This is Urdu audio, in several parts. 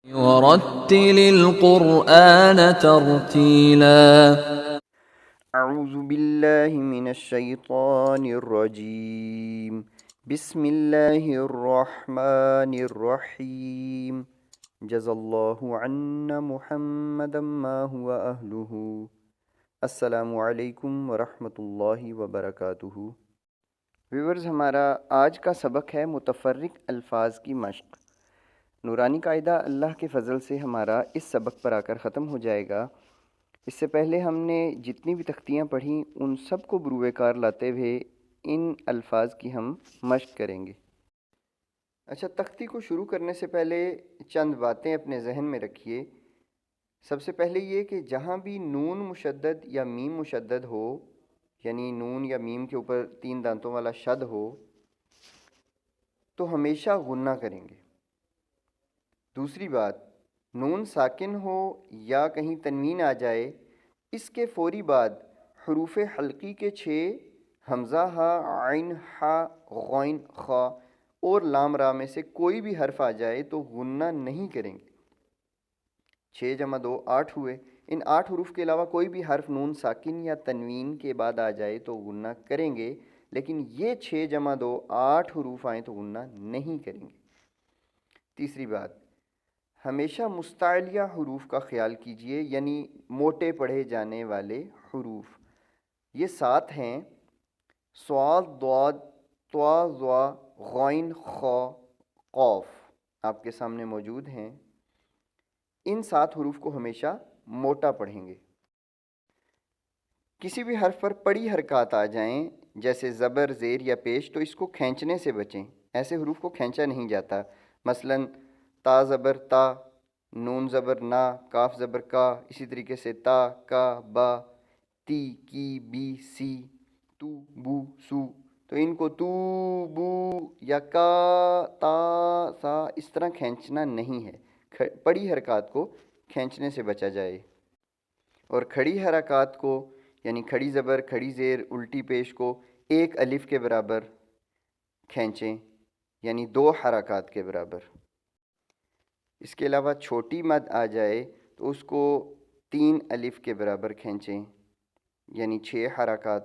ورتل القرآن ترتیلا۔ اعوذ باللہ من الشیطان الرجیم، بسم اللہ الرحمن الرحیم، جزا اللہ عنا محمدا ما هو اہلہ۔ السلام علیکم ورحمۃ اللہ وبرکاتہ۔ ویورز، ہمارا آج کا سبق ہے متفرق الفاظ کی مشق۔ نورانی قاعدہ اللہ کے فضل سے ہمارا اس سبق پر آ کر ختم ہو جائے گا۔ اس سے پہلے ہم نے جتنی بھی تختیاں پڑھیں ان سب کو بروئے کار لاتے ہوئے ان الفاظ کی ہم مشق کریں گے۔ اچھا، تختی کو شروع کرنے سے پہلے چند باتیں اپنے ذہن میں رکھیے۔ سب سے پہلے یہ کہ جہاں بھی نون مشدد یا میم مشدد ہو، یعنی نون یا میم کے اوپر 3 دانتوں والا شد ہو، تو ہمیشہ غنہ کریں گے۔ دوسری بات، نون ساکن ہو یا کہیں تنوین آ جائے، اس کے فوری بعد حروف حلقی کے 6 حمزہ ہا، عین ہا، غین خا اور لام را میں سے کوئی بھی حرف آ جائے تو غنہ نہیں کریں گے۔ 6 × 2 8 ہوئے۔ ان 8 حروف کے علاوہ کوئی بھی حرف نون ساکن یا تنوین کے بعد آ جائے تو غنہ کریں گے، لیکن یہ 6 × 2 8 حروف آئیں تو غنہ نہیں کریں گے۔ تیسری بات، ہمیشہ مستعلیہ حروف کا خیال کیجئے، یعنی موٹے پڑھے جانے والے حروف۔ یہ 7 ہیں: صاد، ضاد، طا، ظا، غین، خا، قاف، آپ کے سامنے موجود ہیں۔ ان 7 حروف کو ہمیشہ موٹا پڑھیں گے۔ کسی بھی حرف پر بڑی حرکات آ جائیں، جیسے زبر، زیر یا پیش، تو اس کو کھینچنے سے بچیں۔ ایسے حروف کو کھینچا نہیں جاتا۔ مثلاً تا زبر تا، نون زبر نا، کاف زبر کا، اسی طریقے سے تا، کا، با، تی، کی، بی، سی، تو، بو، سو، تو ان کو تو، بو یا کا، تا، سا اس طرح کھینچنا نہیں ہے۔ بڑی حرکات کو کھینچنے سے بچا جائے، اور کھڑی حرکات کو، یعنی کھڑی زبر، کھڑی زیر، الٹی پیش کو 1 الف کے برابر کھینچیں، یعنی 2 حرکات کے برابر۔ اس کے علاوہ چھوٹی مد آ جائے تو اس کو 3 الف کے برابر کھینچیں، یعنی 6 حرکات،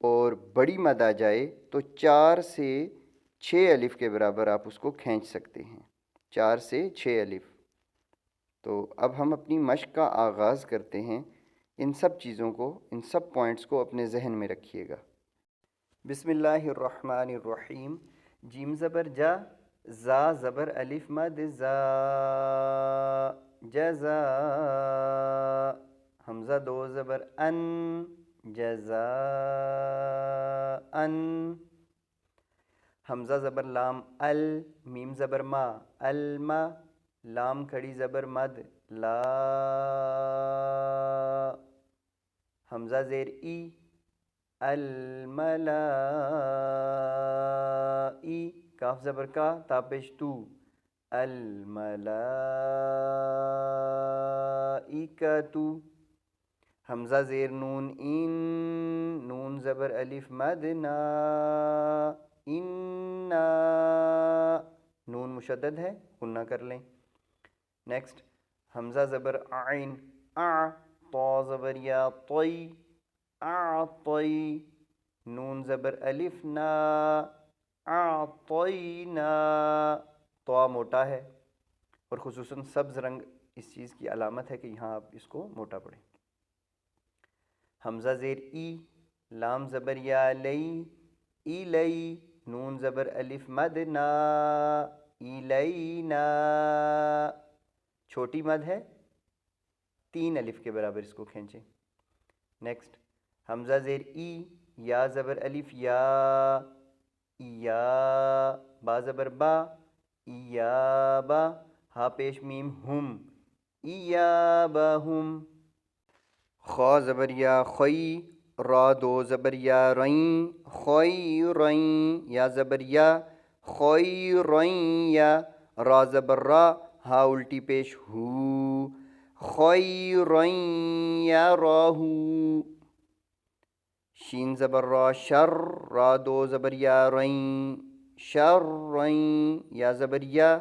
اور بڑی مد آ جائے تو 4 سے 6 الف کے برابر آپ اس کو کھینچ سکتے ہیں، 4 سے 6 الف۔ تو اب ہم اپنی مشق کا آغاز کرتے ہیں۔ ان سب چیزوں کو، ان سب پوائنٹس کو اپنے ذہن میں رکھیے گا۔ بسم اللہ الرحمن الرحیم۔ جیم زبر جا، زا زبر الف مد زا، جزا۔ حمزہ 2 زبر ان، جزا ان۔ حمزہ زبر لام ال، میم زبر ما، الما، لام کھڑی زبر مد لا۔ حمزہ زیر ای، الملا ای، کاف زبر کا، تا پیش تو، الملائکۃ۔ حمزہ زیر نون ان، نون زبر الف مد نا، انا، نون مشدد ہے، غنہ کر لیں۔ نیکسٹ، حمزہ زبر عین آ، طا زبر یا طی، اعطی، نون زبر الف نا، اعطینا، طا موٹا ہے، اور خصوصاً سبز رنگ اس چیز کی علامت ہے کہ یہاں آپ اس کو موٹا پڑھیں۔ حمزہ زیر ای، لام زبر یا لئی، ایلی، نون زبر الف مد نا، ایلینا، چھوٹی مد ہے، 3 الف کے برابر اس کو کھینچیں۔ نیکسٹ، حمزہ زیر ای، یا زبر الف یا، یا، با زبر با، یا با، ہا پیش میم ہم، ایابہم۔ خا زبر یا خی، را 2 زبر یا رین، خیرین، یا زبر یا، خیرین یا، را زبر را، ہا الٹی پیش ہو، خیرین یراہو۔ شین زبر را شر، را 2 زبر یا رین، شرین، یا زبر یا،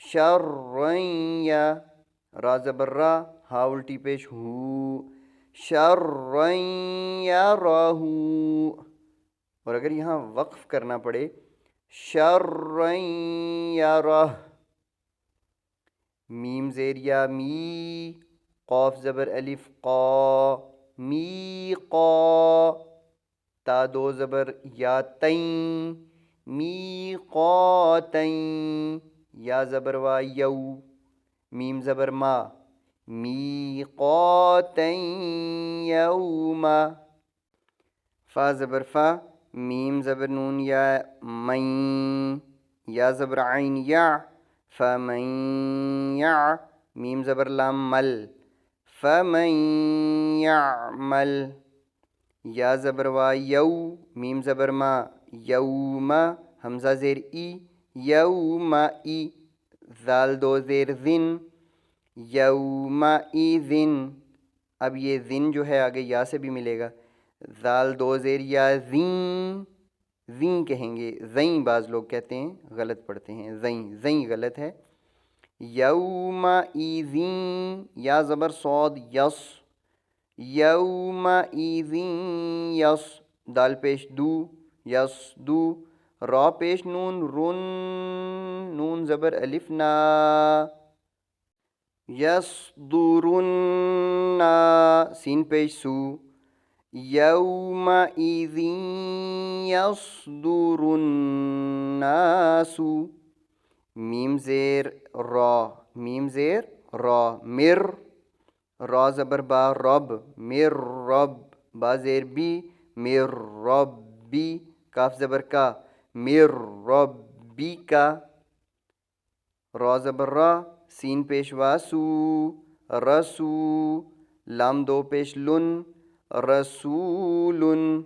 شرًا یا، را زبر را، ہا الٹی پیش ہو، شرًا یرہ، اور اگر یہاں وقف کرنا پڑے شرًا یرہ، میم زیر یا می، قاف زبر الف قا، می قا، تا دو زبر یا تین، می قاتین، یا زبر وا یو، میم زبر ما، می قاتین یوما، فا زبر فا، میم زبر نون یا مین، یا زبر عین یا، فمن یا، میم زبر لام مل، فمن یعمل، یا زبر وا یو، میم زبر ما، یوم، حمزہ زیر ای، یوم ای، ذال دو زیر ذن، یوم ایذن، اب یہ ذن جو ہے آگے یا سے بھی ملے گا، ذال دو زیر یا ذین، ذین کہیں گے، زیں بعض لوگ کہتے ہیں غلط پڑھتے ہیں، زیں، زیں غلط ہے، یوم ایذین، یا زبر صاد یس، یوم ایذین یس، دال پیش دو، یس دو، را پیش نون رن، نون زبر الف نا، یصدرن، سین پیش سو، یوم ایذین یصدر الناس، میم زیر را، میم زیر را، مر، را زبر با رب، مر رب، با زیر بی، مر ربی، کاف زبر کا، مر ربی کا، را زبر را، سین پیش واسو، رسو، لام دو پیش لن، رسولن،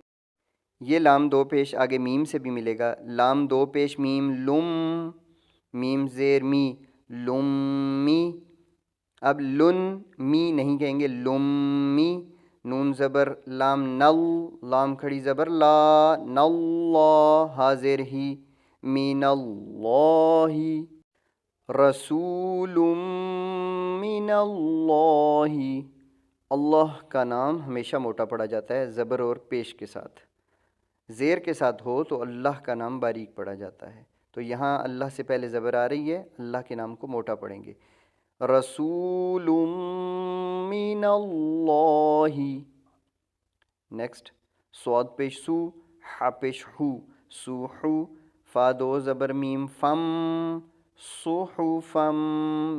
یہ لام دو پیش آگے میم سے بھی ملے گا، لام دو پیش میم لم، میم زیر می، لمی، اب لن می نہیں کہیں گے، لمی، نون زبر لام نل، لام کھڑی زبر لا، نل، ہا زیر ہی، من اللہ، رسول من اللہ، اللہ کا نام ہمیشہ موٹا پڑھا جاتا ہے زبر اور پیش کے ساتھ، زیر کے ساتھ ہو تو اللہ کا نام باریک پڑھا جاتا ہے، تو یہاں اللہ سے پہلے زبر آ رہی ہے، اللہ کے نام کو موٹا پڑھیں گے، رسول من اللہ، نیکسٹ، صاد پیش سو، ہا پیش ہو، سوحو، فا دو زبر میم فم، صحفم،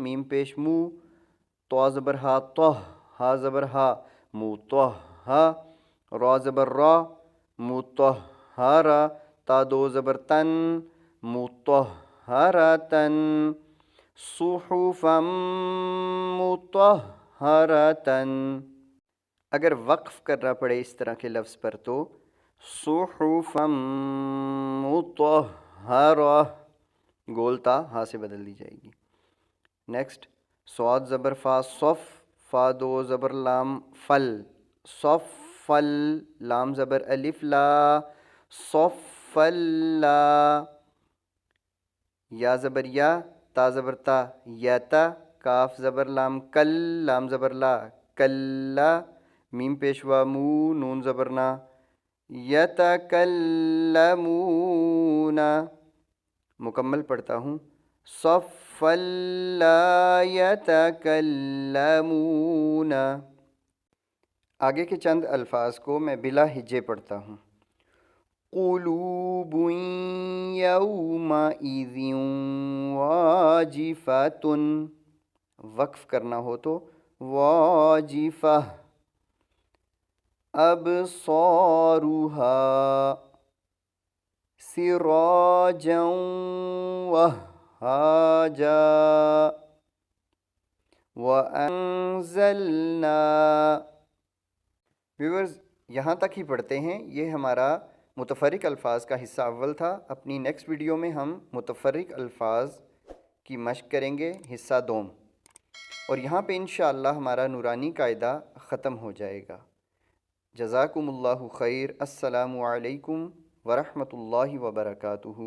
میم پیش مو، تو زبر ہا توہ، ہا زبر ہا، موتوہا، را زبر را، مطہرا، تا دو زبر تن، مطہرتن، صحفا مطہرتن، اگر وقف کرنا پڑے اس طرح کے لفظ پر تو صحفا مطہرہ، گولتا ہا سے بدل دی جائے گی، نیکسٹ، صاد زبر فا صف، فا دو زبر لام فل، صف فل، لام زبر الف لا، صف لا، یا زبر یا، تا زبر تا، یتا، کاف زبر لام کل، لام زبر لا، کلا، میم پیشوا مو، نون زبر نا، یتکلمون، مکمل پڑھتا ہوں، صف لا یتکلمون، آگے کے چند الفاظ کو میں بلا ہجے پڑھتا ہوں، قلوب یومئذ واجفۃ، وقف کرنا ہو تو واجفہ، ابصارها سراجا وہاجا، وانزلنا، ویورز یہاں تک ہی پڑھتے ہیں، یہ ہمارا متفرق الفاظ کا حصہ اول تھا، اپنی نیکسٹ ویڈیو میں ہم متفرق الفاظ کی مشق کریں گے، حصہ دوم، اور یہاں پہ انشاءاللہ ہمارا نورانی قاعدہ ختم ہو جائے گا۔ جزاکم اللہ خیر، السلام علیکم ورحمۃ اللہ وبرکاتہ۔